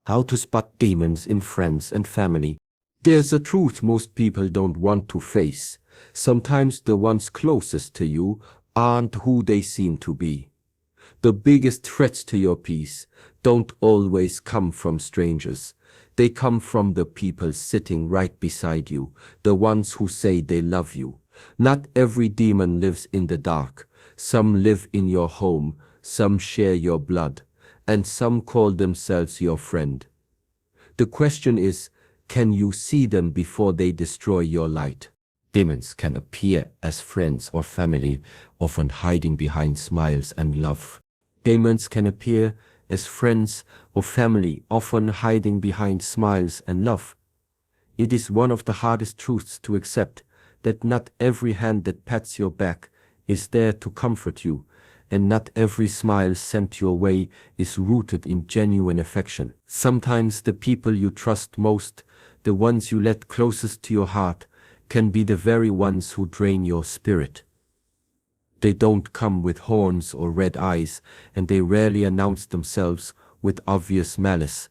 How to spot demons in friends and family. There's a truth most people don't want to face. Sometimes the ones closest to you aren't who they seem to be. The biggest threats to your peace don't always come from strangers. They come from the people sitting right beside you, the ones who say they love you. Not every demon lives in the dark. Some live in your home, some share your blood, and some call themselves your friend. The question is, can you see them before they destroy your light? Demons can appear as friends or family, often hiding behind smiles and love. Demons can appear as friends or family, often hiding behind smiles and love. It is one of the hardest truths to accept, that not every hand that pats your back is there to comfort you, and not every smile sent your way is rooted in genuine affection. Sometimes the people you trust most, the ones you let closest to your heart, can be the very ones who drain your spirit. They don't come with horns or red eyes, and they rarely announce themselves with obvious malice.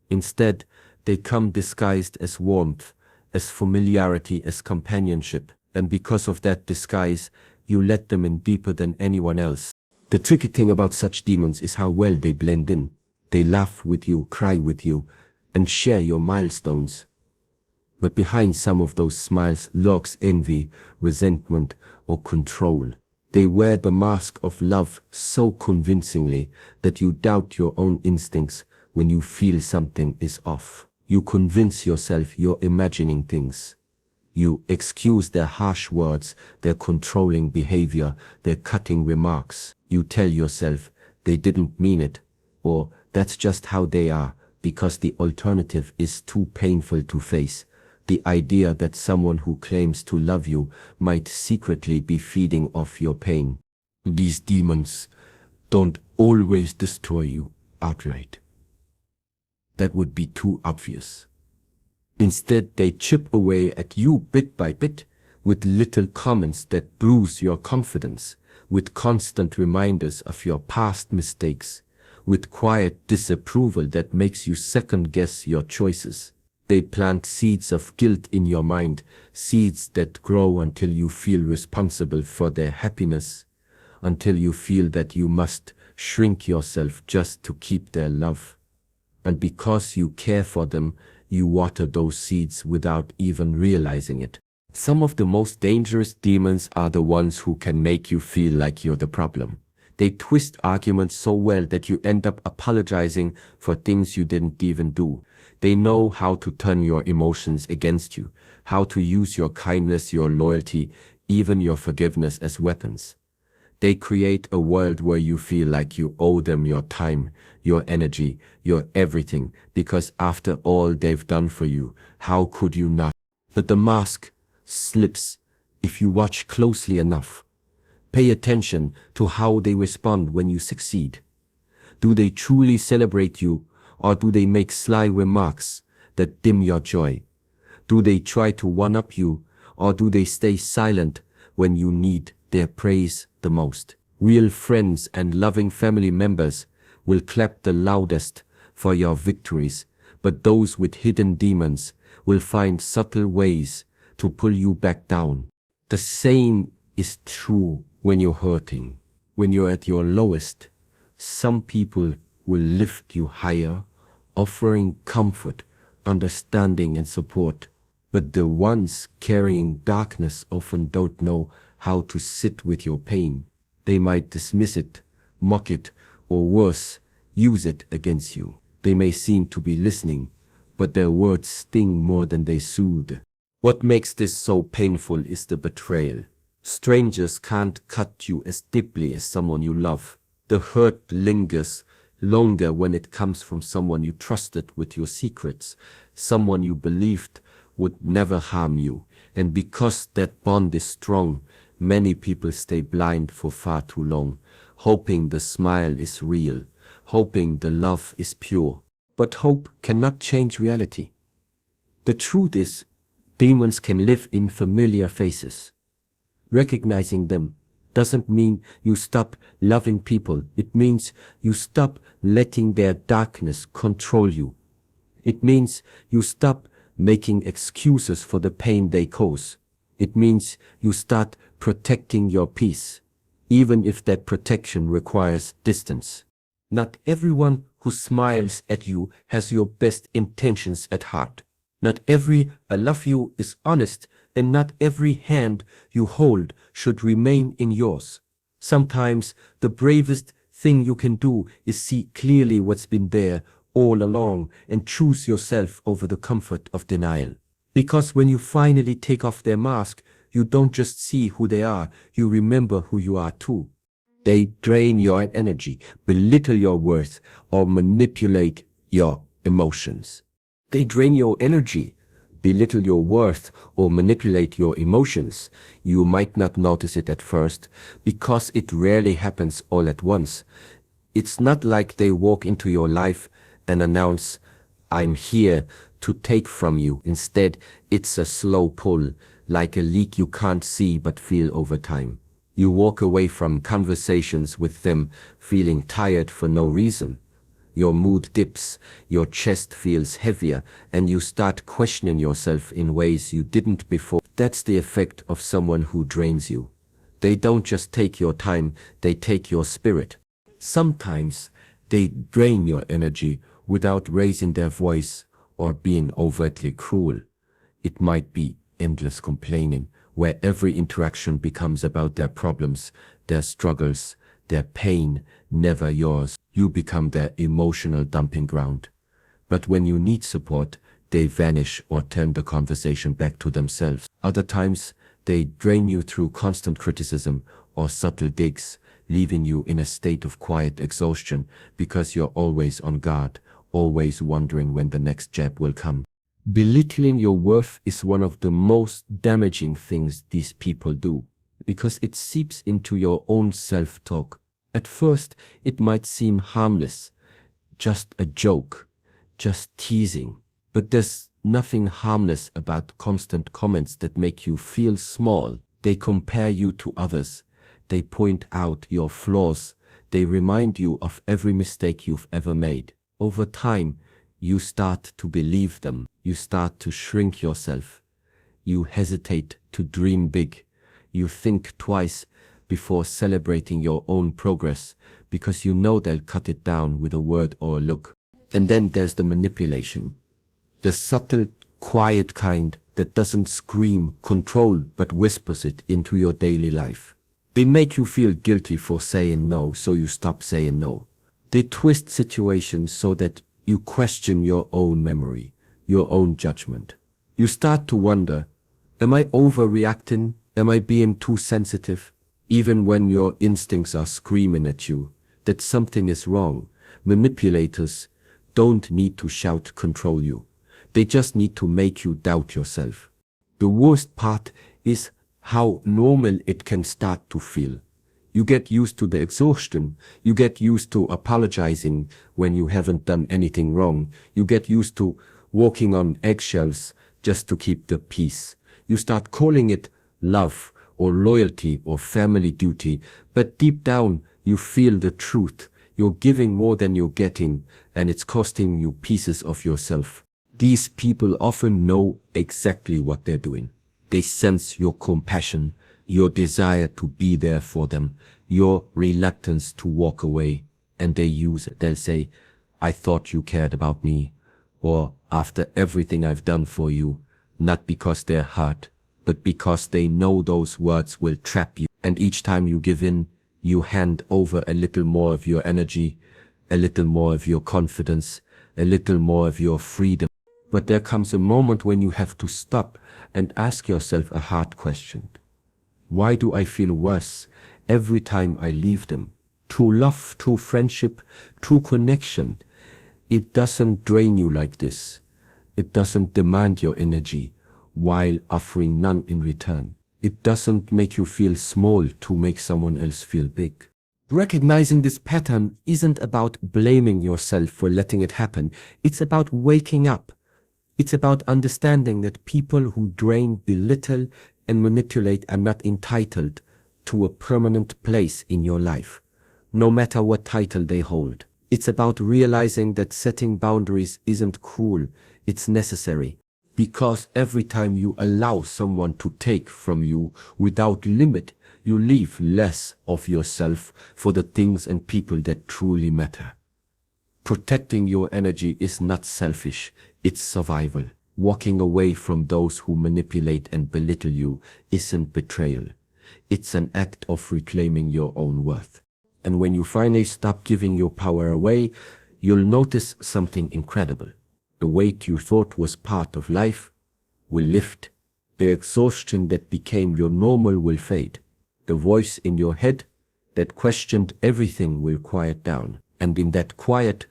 Instead, they come disguised as warmth, as familiarity, as companionship, and because of that disguise, you let them in deeper than anyone else. The tricky thing about such demons is how well they blend in. They laugh with you, cry with you, and share your milestones. But behind some of those smiles lurks envy, resentment, or control. They wear the mask of love so convincingly that you doubt your own instincts when you feel something is off. You convince yourself you're imagining things. You excuse their harsh words, their controlling behavior, their cutting remarks. You tell yourself they didn't mean it, or that's just how they are, because the alternative is too painful to face. The idea that someone who claims to love you might secretly be feeding off your pain. These demons don't always destroy you outright. That would be too obvious. Instead, they chip away at you bit by bit, with little comments that bruise your confidence, with constant reminders of your past mistakes, with quiet disapproval that makes you second-guess your choices. They plant seeds of guilt in your mind, seeds that grow until you feel responsible for their happiness, until you feel that you must shrink yourself just to keep their love. And because you care for them, you water those seeds without even realizing it. Some of the most dangerous demons are the ones who can make you feel like you're the problem. They twist arguments so well that you end up apologizing for things you didn't even do. They know how to turn your emotions against you, how to use your kindness, your loyalty, even your forgiveness as weapons. They create a world where you feel like you owe them your time, your energy, your everything, because after all they've done for you, how could you not? But the mask slips if you watch closely enough. Pay attention to how they respond when you succeed. Do they truly celebrate you, or do they make sly remarks that dim your joy? Do they try to one-up you, or do they stay silent when you need their praise the most? Real friends and loving family members will clap the loudest for your victories, but those with hidden demons will find subtle ways to pull you back down. The same is true when you're hurting. When you're at your lowest, some people will lift you higher, offering comfort, understanding, and support. But the ones carrying darkness often don't know how to sit with your pain. They might dismiss it, mock it, or worse, use it against you. They may seem to be listening, but their words sting more than they soothe. What makes this so painful is the betrayal. Strangers can't cut you as deeply as someone you love. The hurt lingers longer when it comes from someone you trusted with your secrets, someone you believed would never harm you. And because that bond is strong, many people stay blind for far too long, hoping the smile is real, hoping the love is pure. But hope cannot change reality. The truth is, demons can live in familiar faces. Recognizing them doesn't mean you stop loving people. It means you stop letting their darkness control you. It means you stop making excuses for the pain they cause. It means you start protecting your peace, even if that protection requires distance. Not everyone who smiles at you has your best intentions at heart. Not every "I love you" is honest, and not every hand you hold should remain in yours. Sometimes the bravest thing you can do is see clearly what's been there all along and choose yourself over the comfort of denial. Because when you finally take off their mask, you don't just see who they are, you remember who you are too. They drain your energy, belittle your worth, or manipulate your emotions. They drain your energy, belittle your worth, or manipulate your emotions. You might not notice it at first, because it rarely happens all at once. It's not like they walk into your life and announce, "I'm here to take from you." Instead, it's a slow pull, like a leak you can't see but feel over time. You walk away from conversations with them feeling tired for no reason. Your mood dips, your chest feels heavier, and you start questioning yourself in ways you didn't before. That's the effect of someone who drains you. They don't just take your time, they take your spirit. Sometimes they drain your energy without raising their voice or being overtly cruel. It might be endless complaining, where every interaction becomes about their problems, their struggles, their pain, never yours. You become their emotional dumping ground. But when you need support, they vanish or turn the conversation back to themselves. Other times, they drain you through constant criticism or subtle digs, leaving you in a state of quiet exhaustion because you're always on guard, always wondering when the next jab will come. Belittling your worth is one of the most damaging things these people do, because it seeps into your own self-talk. At first, it might seem harmless, just a joke, just teasing. But there's nothing harmless about constant comments that make you feel small. They compare you to others. They point out your flaws. They remind you of every mistake you've ever made. Over time, you start to believe them. You start to shrink yourself. You hesitate to dream big. You think twice before celebrating your own progress because you know they'll cut it down with a word or a look. And then there's the manipulation. The subtle, quiet kind that doesn't scream control but whispers it into your daily life. They make you feel guilty for saying no, so you stop saying no. They twist situations so that you question your own memory, your own judgment. You start to wonder, am I overreacting? Am I being too sensitive? Even when your instincts are screaming at you that something is wrong, manipulators don't need to shout control you. They just need to make you doubt yourself. The worst part is how normal it can start to feel. You get used to the exhaustion. You get used to apologizing when you haven't done anything wrong. You get used to walking on eggshells just to keep the peace. You start calling it love or loyalty or family duty, but deep down you feel the truth. You're giving more than you're getting, and it's costing you pieces of yourself. These people often know exactly what they're doing. They sense your compassion, your desire to be there for them, your reluctance to walk away, and they use it. They'll say, "I thought you cared about me," or "after everything I've done for you," not because they're hurt, but because they know those words will trap you. And each time you give in, you hand over a little more of your energy, a little more of your confidence, a little more of your freedom. But there comes a moment when you have to stop and ask yourself a hard question. Why do I feel worse every time I leave them? True love, true friendship, true connection. It doesn't drain you like this. It doesn't demand your energy while offering none in return. It doesn't make you feel small to make someone else feel big. Recognizing this pattern isn't about blaming yourself for letting it happen. It's about waking up. It's about understanding that people who drain, belittle, and manipulate are not entitled to a permanent place in your life, no matter what title they hold. It's about realizing that setting boundaries isn't cruel, it's necessary. Because every time you allow someone to take from you without limit, you leave less of yourself for the things and people that truly matter. Protecting your energy is not selfish, it's survival. Walking away from those who manipulate and belittle you isn't betrayal. It's an act of reclaiming your own worth. And when you finally stop giving your power away, you'll notice something incredible. The weight you thought was part of life will lift. The exhaustion that became your normal will fade. The voice in your head that questioned everything will quiet down. And in that quiet,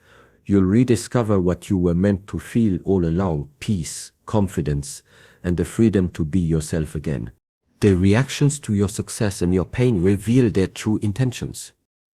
you'll rediscover what you were meant to feel all along: peace, confidence, and the freedom to be yourself again. The reactions to your success and your pain reveal their true intentions.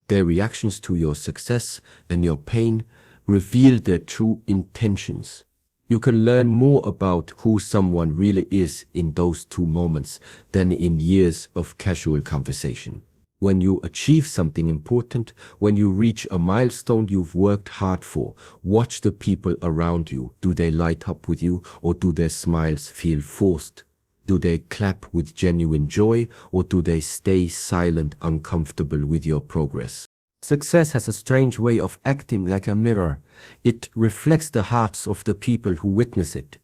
Their reactions to your success and your pain reveal their true intentions. You can learn more about who someone really is in those two moments than in years of casual conversation. When you achieve something important, when you reach a milestone you've worked hard for, watch the people around you. Do they light up with you, or do their smiles feel forced? Do they clap with genuine joy, or do they stay silent, uncomfortable with your progress? Success has a strange way of acting like a mirror. It reflects the hearts of the people who witness it.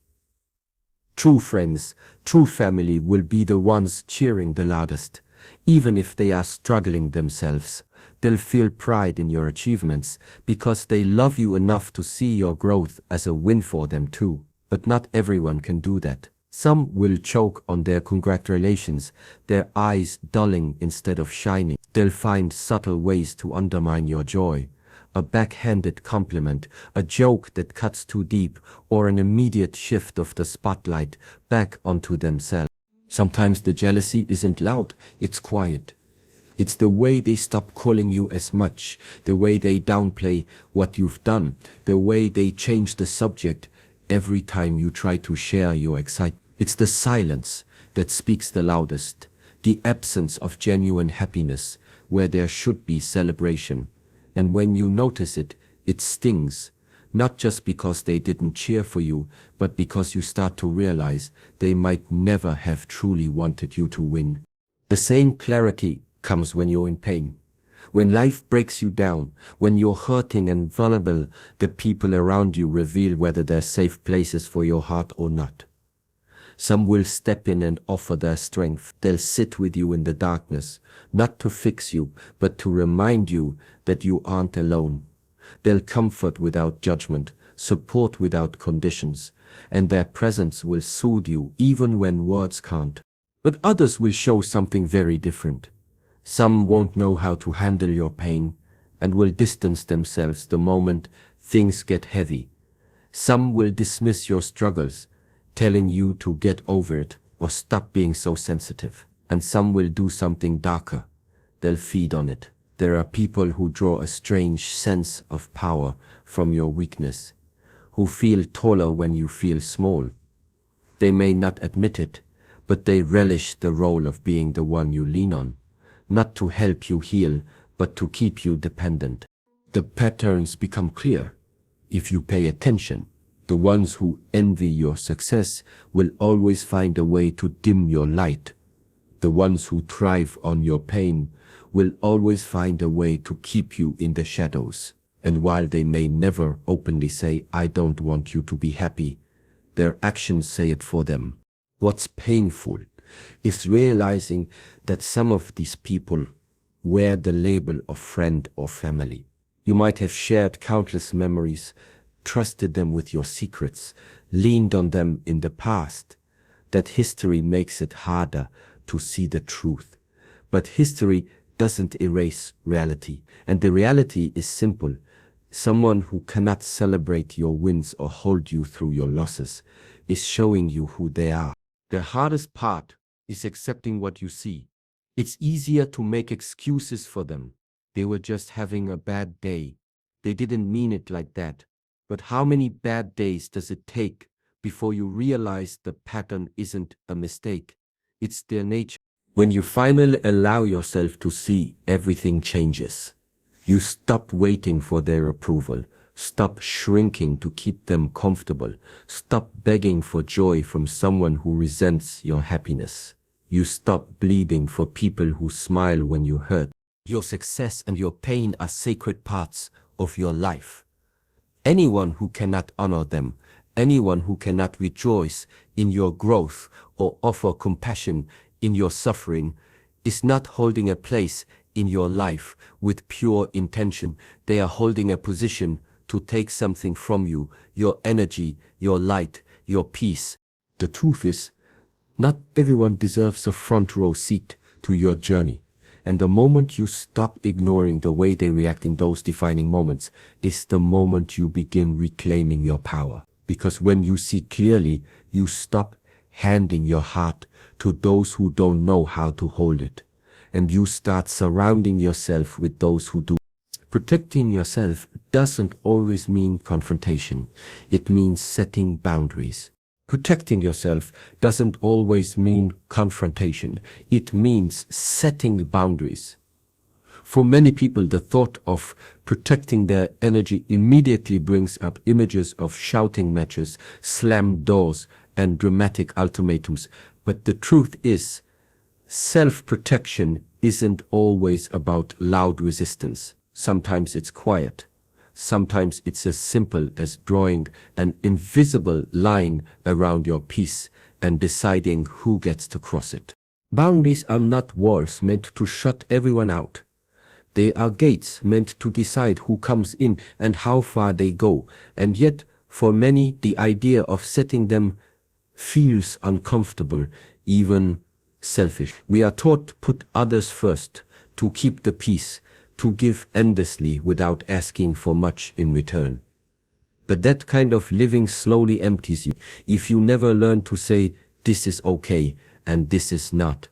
True friends, true family will be the ones cheering the loudest. Even if they are struggling themselves, they'll feel pride in your achievements because they love you enough to see your growth as a win for them too. But not everyone can do that. Some will choke on their congratulations, their eyes dulling instead of shining. They'll find subtle ways to undermine your joy. A backhanded compliment, a joke that cuts too deep, or an immediate shift of the spotlight back onto themselves. Sometimes the jealousy isn't loud, it's quiet. It's the way they stop calling you as much, the way they downplay what you've done, the way they change the subject every time you try to share your excitement. It's the silence that speaks the loudest, the absence of genuine happiness where there should be celebration. And when you notice it, it stings, not just because they didn't cheer for you, but because you start to realize they might never have truly wanted you to win. The same clarity comes when you're in pain. When life breaks you down, when you're hurting and vulnerable, the people around you reveal whether they're safe places for your heart or not. Some will step in and offer their strength. They'll sit with you in the darkness, not to fix you, but to remind you that you aren't alone. They'll comfort without judgment, support without conditions, and their presence will soothe you even when words can't. But others will show something very different. Some won't know how to handle your pain and will distance themselves the moment things get heavy. Some will dismiss your struggles, telling you to get over it or stop being so sensitive. And some will do something darker. They'll feed on it. There are people who draw a strange sense of power from your weakness, who feel taller when you feel small. They may not admit it, but they relish the role of being the one you lean on, not to help you heal, but to keep you dependent. The patterns become clear if you pay attention. The ones who envy your success will always find a way to dim your light. The ones who thrive on your pain will always find a way to keep you in the shadows. And while they may never openly say, "I don't want you to be happy," their actions say it for them. What's painful is realizing that some of these people wear the label of friend or family. You might have shared countless memories, trusted them with your secrets, leaned on them in the past. That history makes it harder to see the truth. But history doesn't erase reality, and the reality is simple. Someone who cannot celebrate your wins or hold you through your losses is showing you who they are. The hardest part is accepting what you see. It's easier to make excuses for them. They were just having a bad day. They didn't mean it like that. But how many bad days does it take before you realize the pattern isn't a mistake? It's their nature. When you finally allow yourself to see, everything changes. You stop waiting for their approval. Stop shrinking to keep them comfortable. Stop begging for joy from someone who resents your happiness. You stop bleeding for people who smile when you hurt. Your success and your pain are sacred parts of your life. Anyone who cannot honor them, anyone who cannot rejoice in your growth or offer compassion in your suffering, is not holding a place in your life with pure intention. They are holding a position to take something from you, your energy, your light, your peace. The truth is, not everyone deserves a front row seat to your journey. And the moment you stop ignoring the way they react in those defining moments is the moment you begin reclaiming your power. Because when you see clearly, you stop handing your heart to those who don't know how to hold it. And you start surrounding yourself with those who do. Protecting yourself doesn't always mean confrontation. It means setting boundaries. Protecting yourself doesn't always mean confrontation. It means setting boundaries. For many people, the thought of protecting their energy immediately brings up images of shouting matches, slammed doors, and dramatic ultimatums. But the truth is, self-protection isn't always about loud resistance. Sometimes it's quiet. Sometimes it's as simple as drawing an invisible line around your peace and deciding who gets to cross it. Boundaries are not walls meant to shut everyone out. They are gates meant to decide who comes in and how far they go. And yet, for many, the idea of setting them feels uncomfortable, even selfish. We are taught to put others first, to keep the peace, to give endlessly without asking for much in return. But that kind of living slowly empties you. If you never learn to say, this is okay and this is not,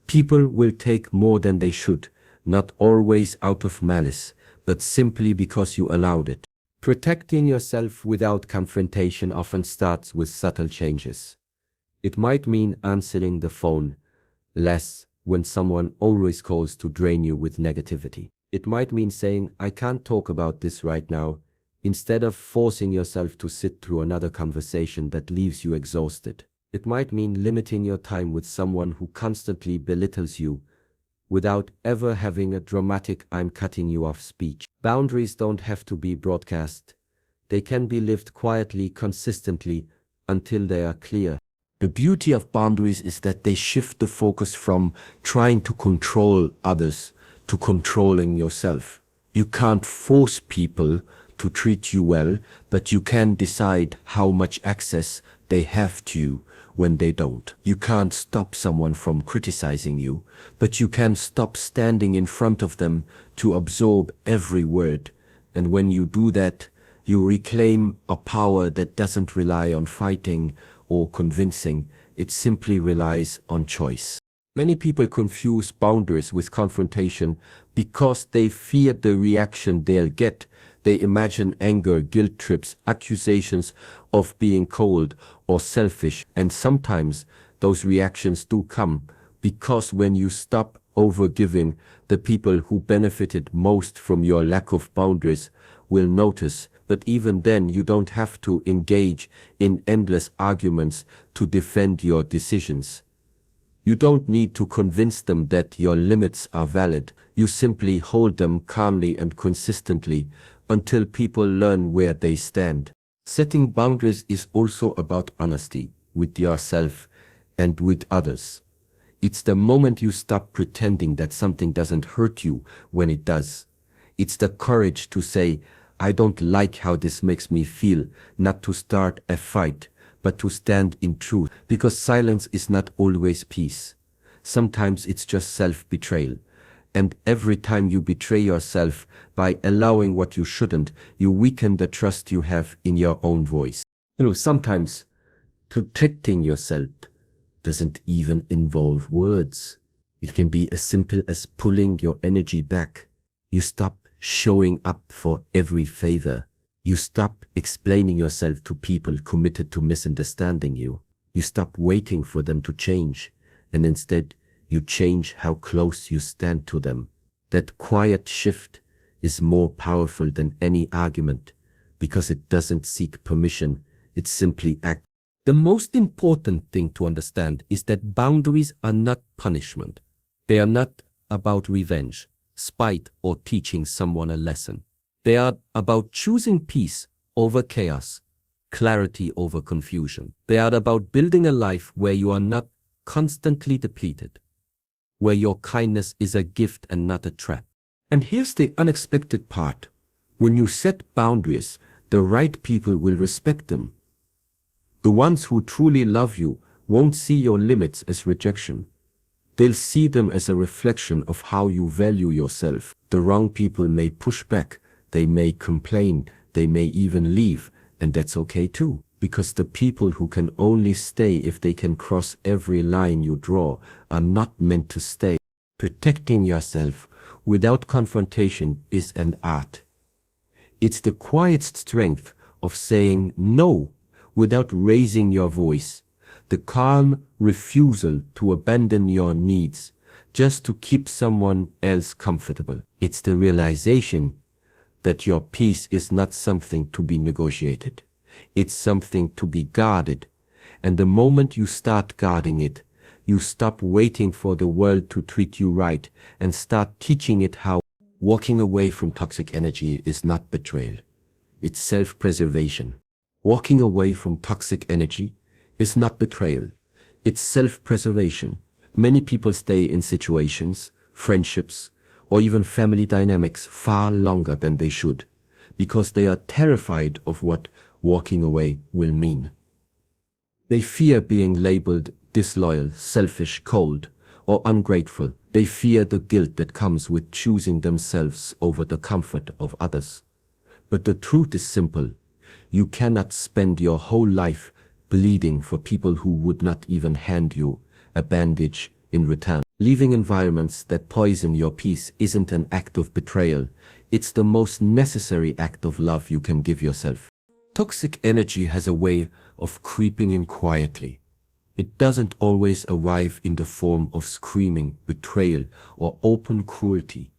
people will take more than they should, not always out of malice, but simply because you allowed it. Protecting yourself without confrontation often starts with subtle changes. It might mean answering the phone less when someone always calls to drain you with negativity. It might mean saying, I can't talk about this right now, instead of forcing yourself to sit through another conversation that leaves you exhausted. It might mean limiting your time with someone who constantly belittles you without ever having a dramatic I'm cutting you off speech. Boundaries don't have to be broadcast. They can be lived quietly, consistently, until they are clear. The beauty of boundaries is that they shift the focus from trying to control others to controlling yourself. You can't force people to treat you well, but you can decide how much access they have to you when they don't. You can't stop someone from criticizing you, but you can stop standing in front of them to absorb every word. And when you do that, you reclaim a power that doesn't rely on fighting or convincing. It simply relies on choice. Many people confuse boundaries with confrontation because they fear the reaction they'll get. They imagine anger, guilt trips, accusations of being cold or selfish, and sometimes those reactions do come because when you stop overgiving, the people who benefited most from your lack of boundaries will notice. But even then, you don't have to engage in endless arguments to defend your decisions. You don't need to convince them that your limits are valid. You simply hold them calmly and consistently until people learn where they stand. Setting boundaries is also about honesty with yourself and with others. It's the moment you stop pretending that something doesn't hurt you when it does. It's the courage to say, I don't like how this makes me feel, not to start a fight, but to stand in truth. Because silence is not always peace. Sometimes it's just self-betrayal. And every time you betray yourself by allowing what you shouldn't, you weaken the trust you have in your own voice. Sometimes protecting yourself doesn't even involve words. It can be as simple as pulling your energy back. You stop showing up for every favor. You stop explaining yourself to people committed to misunderstanding you. You stop waiting for them to change, and instead you change how close you stand to them. That quiet shift is more powerful than any argument because it doesn't seek permission, it simply acts. The most important thing to understand is that boundaries are not punishment. They are not about revenge, spite, or teaching someone a lesson. They are about choosing peace over chaos, clarity over confusion. They are about building a life where you are not constantly depleted, where your kindness is a gift and not a trap. And here's the unexpected part. When you set boundaries, the right people will respect them. The ones who truly love you won't see your limits as rejection. They'll see them as a reflection of how you value yourself. The wrong people may push back, they may complain, they may even leave, and that's okay too. Because the people who can only stay if they can cross every line you draw are not meant to stay. Protecting yourself without confrontation is an art. It's the quiet strength of saying no without raising your voice, the calm refusal to abandon your needs just to keep someone else comfortable. It's the realization that your peace is not something to be negotiated. It's something to be guarded. And the moment you start guarding it, you stop waiting for the world to treat you right and start teaching it how. Walking away from toxic energy is not betrayal. It's self-preservation. Walking away from toxic energy is not betrayal. It's self-preservation. Many people stay in situations, friendships, or even family dynamics far longer than they should because they are terrified of what walking away will mean. They fear being labeled disloyal, selfish, cold, or ungrateful. They fear the guilt that comes with choosing themselves over the comfort of others. But the truth is simple. You cannot spend your whole life bleeding for people who would not even hand you a bandage in return. Leaving environments that poison your peace isn't an act of betrayal. It's the most necessary act of love you can give yourself. Toxic energy has a way of creeping in quietly. It doesn't always arrive in the form of screaming, betrayal, or open cruelty.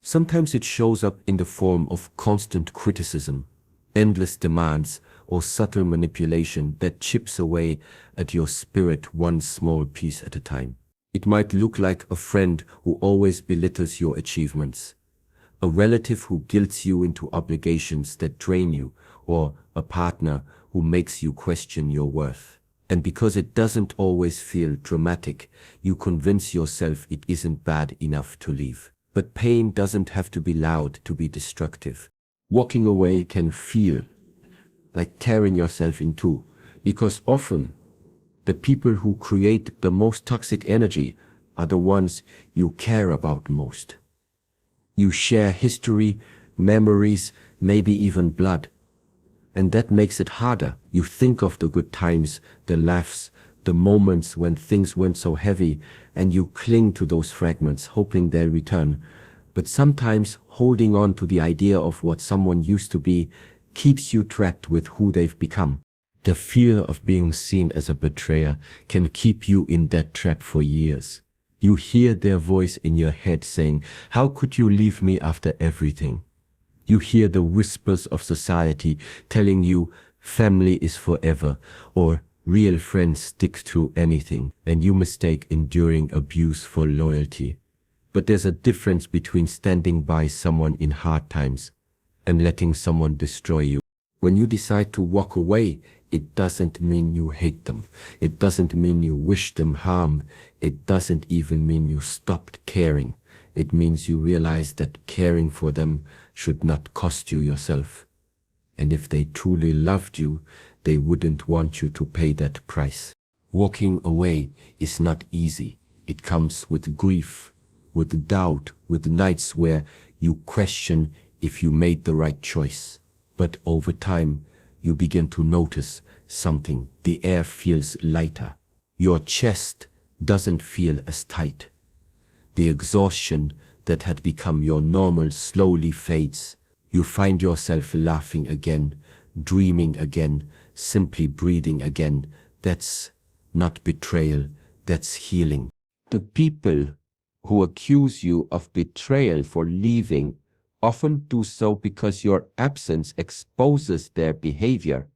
Sometimes it shows up in the form of constant criticism, endless demands, or subtle manipulation that chips away at your spirit one small piece at a time. It might look like a friend who always belittles your achievements, a relative who guilts you into obligations that drain you, or a partner who makes you question your worth. And because it doesn't always feel dramatic, you convince yourself it isn't bad enough to leave. But pain doesn't have to be loud to be destructive. Walking away can feel like tearing yourself in two, because often the people who create the most toxic energy are the ones you care about most. You share history, memories, maybe even blood. And that makes it harder. You think of the good times, the laughs, the moments when things went so heavy, and you cling to those fragments, hoping they'll return. But sometimes holding on to the idea of what someone used to be keeps you trapped with who they've become. The fear of being seen as a betrayer can keep you in that trap for years. You hear their voice in your head saying, "How could you leave me after everything?" You hear the whispers of society telling you family is forever or real friends stick through anything, and you mistake enduring abuse for loyalty. But there's a difference between standing by someone in hard times and letting someone destroy you. When you decide to walk away, it doesn't mean you hate them. It doesn't mean you wish them harm. It doesn't even mean you stopped caring. It means you realize that caring for them should not cost you yourself. And if they truly loved you, they wouldn't want you to pay that price. Walking away is not easy. It comes with grief, with doubt, with nights where you question if you made the right choice. But over time, you begin to notice something. The air feels lighter. Your chest doesn't feel as tight. The exhaustion that had become your normal slowly fades. You find yourself laughing again, dreaming again, simply breathing again. That's not betrayal, that's healing. The people who accuse you of betrayal for leaving often do so because your absence exposes their behavior.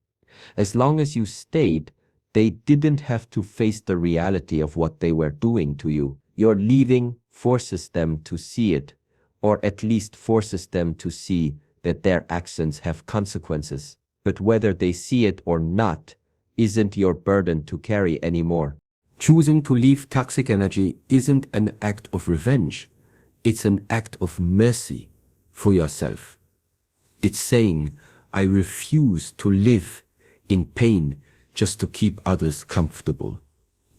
As long as you stayed, they didn't have to face the reality of what they were doing to you. Your leaving forces them to see it, or at least forces them to see that their actions have consequences. But whether they see it or not isn't your burden to carry anymore. Choosing to leave toxic energy isn't an act of revenge. It's an act of mercy for yourself. It's saying, I refuse to live in pain just to keep others comfortable.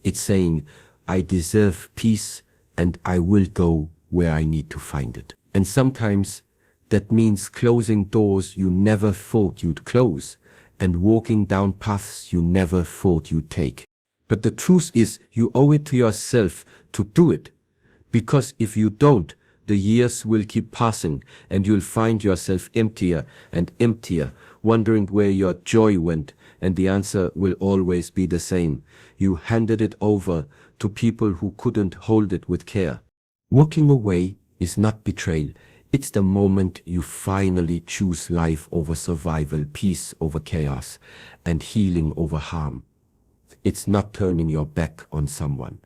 It's saying, I deserve peace and I will go where I need to find it. And sometimes that means closing doors you never thought you'd close and walking down paths you never thought you'd take. But the truth is, you owe it to yourself to do it. Because if you don't, the years will keep passing and you'll find yourself emptier and emptier, wondering where your joy went, and the answer will always be the same. You handed it over to people who couldn't hold it with care. Walking away is not betrayal. It's the moment you finally choose life over survival, peace over chaos, and healing over harm. It's not turning your back on someone.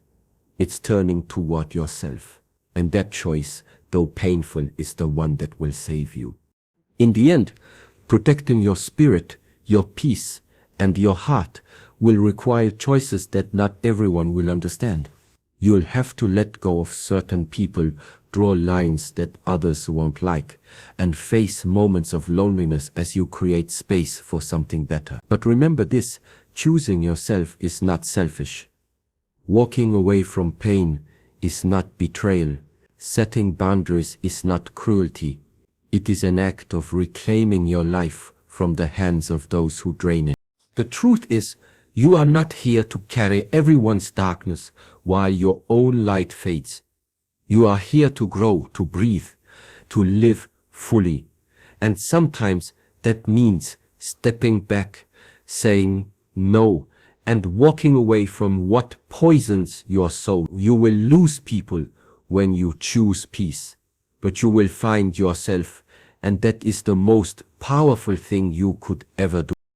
It's turning toward yourself. And that choice, though painful, is the one that will save you. In the end, protecting your spirit, your peace, and your heart will require choices that not everyone will understand. You'll have to let go of certain people, draw lines that others won't like, and face moments of loneliness as you create space for something better. But remember this, choosing yourself is not selfish. Walking away from pain is not betrayal. Setting boundaries is not cruelty. It is an act of reclaiming your life from the hands of those who drain it. The truth is, you are not here to carry everyone's darkness while your own light fades. You are here to grow, to breathe, to live fully. And sometimes that means stepping back, saying no, and walking away from what poisons your soul. You will lose people when you choose peace, but you will find yourself, and that is the most powerful thing you could ever do.